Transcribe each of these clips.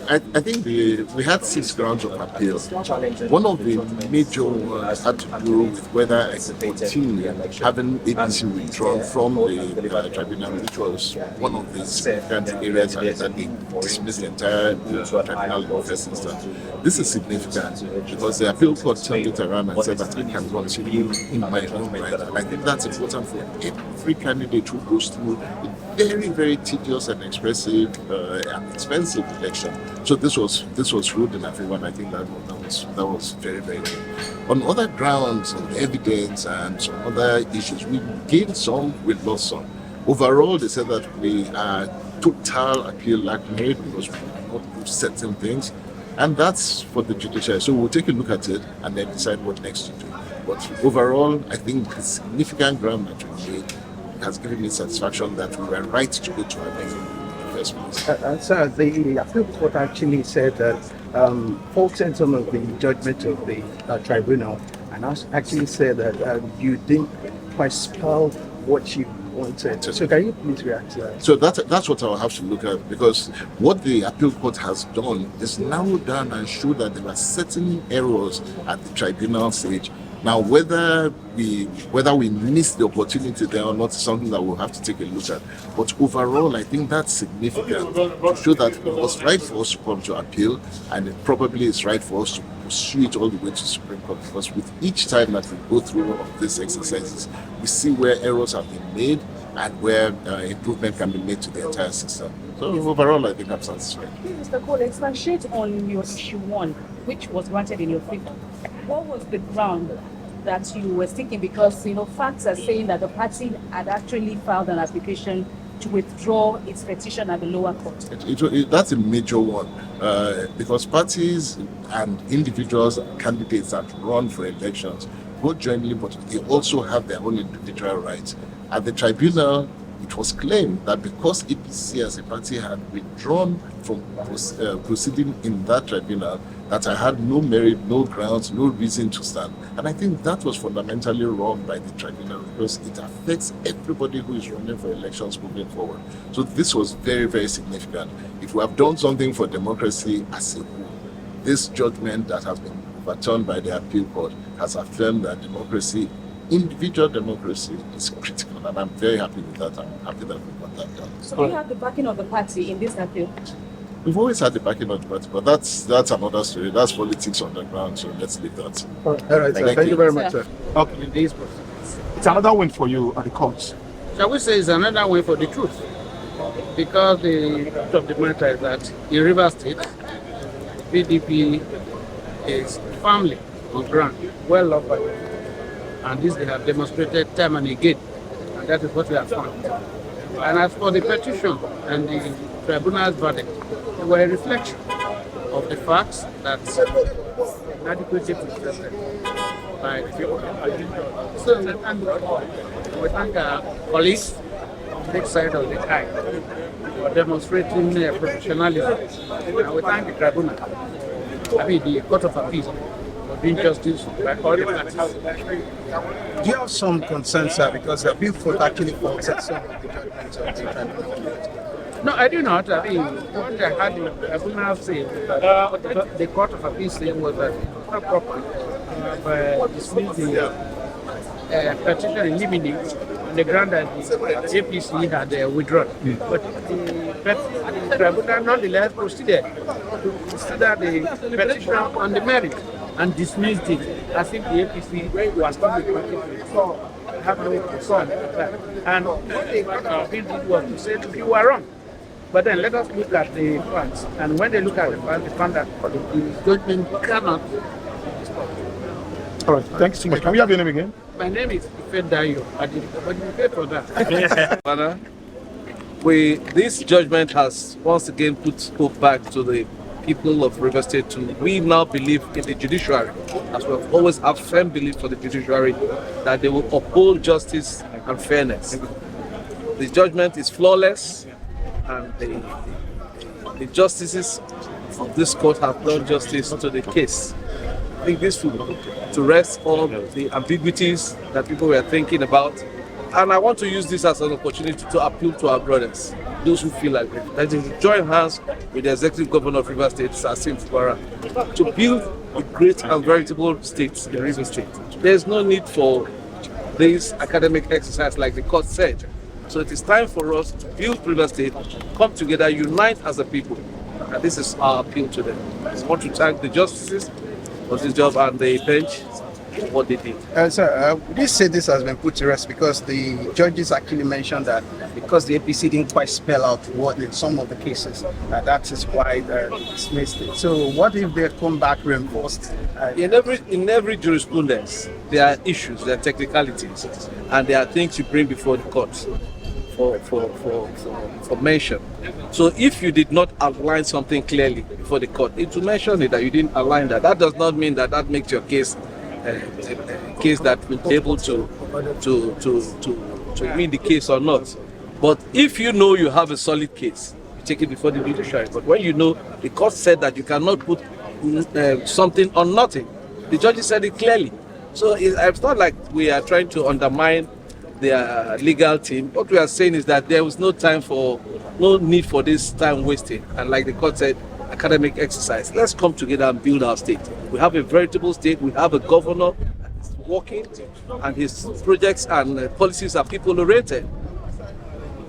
I think we had 6 grounds of appeal. One of the major ones had to do with whether I could continue having APC withdrawn from the tribunal, which was one of the significant areas that they dismissed the entire tribunal in the first instance. This is significant because the appeal court turned it around and said that I can continue in my own right. And I think that's important for every candidate who goes through a very, very tedious and expensive and expensive election. So this was ruled in our favor, and I think that was very, very good. On other grounds of evidence and some other issues, we gained some, we lost some. Overall, they said that we are total appeal lack made because we cannot do certain things, and that's for the judiciary. So we'll take a look at it and then decide what next to do. But overall, I think the significant ground that we made has given me satisfaction that we were right to go to appeal in the first place. Sir, the appeal court actually said that faulted some of the judgment of the tribunal, and actually said that you didn't quite spell what you wanted. So can you please react to that? So that's what I'll have to look at, because what the appeal court has done is narrow down and show that there are certain errors at the tribunal stage. Now, whether we missed the opportunity there or not is something that we'll have to take a look at. But overall, I think that's significant to show that it was right for us to come to appeal, and it probably is right for us to pursue it all the way to Supreme Court, because with each time that we go through all of these exercises, we see where errors have been made and where improvement can be made to the entire system. So overall, I think I'm satisfied. Mr. Cole, expatiate on your issue 1, which was granted in your favor. What was the ground that you were seeking? Because facts are saying that the party had actually filed an application to withdraw its petition at the lower court. That's a major one, because parties and individuals, candidates that run for elections, vote jointly, but they also have their own individual rights. At the tribunal, it was claimed that because APC as a party had withdrawn from proceeding in that tribunal, that I had no merit, no grounds, no reason to stand. And I think that was fundamentally wrong by the tribunal, because it affects everybody who is running for elections moving forward. So this was very, very significant. If we have done something for democracy as a whole, this judgment that has been overturned by the appeal court has affirmed that democracy, individual democracy, is critical, and I'm very happy with that. I'm happy that we got that done. So you have the backing of the party in this appeal? We've always had the backing of the party, but that's another story. That's politics on the ground, so let's leave that. All right, sir. Thank you very much, sir. Okay, it's another win for you at the courts. Shall we say it's another win for the truth? Because the truth of the matter is that in Rivers State, PDP is firmly on ground, well loved by them. And this they have demonstrated time and again, and that is what we have found. And as for the petition and the tribunal's verdict, they were a reflection of the facts that inadequacy presented by the people. So we thank our colleagues on this side of the aisle for demonstrating professionalism. And we thank the tribunal, the Court of Appeal, for doing justice by all the parties. Do you have some concerns, sir, because the appeal court actually faulted some of the judgments of the tribunal? No, I do not. What I had the tribunal say, the Court of Appeal saying was that it's not proper to dismiss the petition in limine on the ground that the APC had withdrawn. But the tribunal nonetheless proceeded to consider the petition on the merit and dismissed it as if the APC was not the party to have no concern about that. And what the Court of Appeal did was to say, you were wrong. But then let us look at the facts. And when they look at the facts, they found that the judgment cannot be stopped. All right, thanks so much. Can we have your name again? My name is Ifedayo Adedika, but you pay for that. This judgment has once again put hope back to the people of Rivers State too. We now believe in the judiciary, as we have always had firm belief for the judiciary, that they will uphold justice and fairness. The judgment is flawless, and the justices of this court have done justice to the case. I think this will put to rest all the ambiguities that people were thinking about, And I want to use this as an opportunity to appeal to our brothers, those who feel like that they should join hands with the Executive Governor of Rivers State, SYMFONI Fubara, to build a great and veritable state in Rivers State. There's no need for this academic exercise like the court said. So it is time for us to build Rivers State, come together, unite as a people. And this is our appeal to them. I want to thank the justices for this job and the bench for what they did. Sir, would you say this has been put to rest because the judges actually mentioned that because the APC didn't quite spell out what in some of the cases, that is why they dismissed it. So what if they come back reinforced? In every jurisprudence, there are issues, there are technicalities, and there are things you bring before the courts for mention. So if you did not outline something clearly before the court, it will mention it that you didn't align that. That does not mean that that makes your case a case that will be able to win the case or not. But if you know you have a solid case, you take it before the judiciary. But when you know the court said that you cannot put something on nothing, the judges said it clearly. So it's not like we are trying to undermine their legal team. What we are saying is that there was no need for this time wasting. And like the court said, academic exercise. Let's come together and build our state. We have a veritable state. We have a governor that is working, and his projects and policies are people-oriented.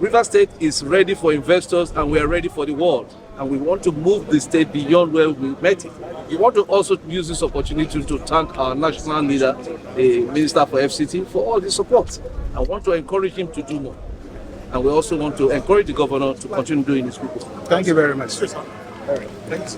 Rivers State is ready for investors, and we are ready for the world. And we want to move the state beyond where we met it. We want to also use this opportunity to thank our national leader, the Minister for FCT, for all his support. I want to encourage him to do more. And we also want to encourage the governor to continue doing his good work. Thank you very much. Thanks.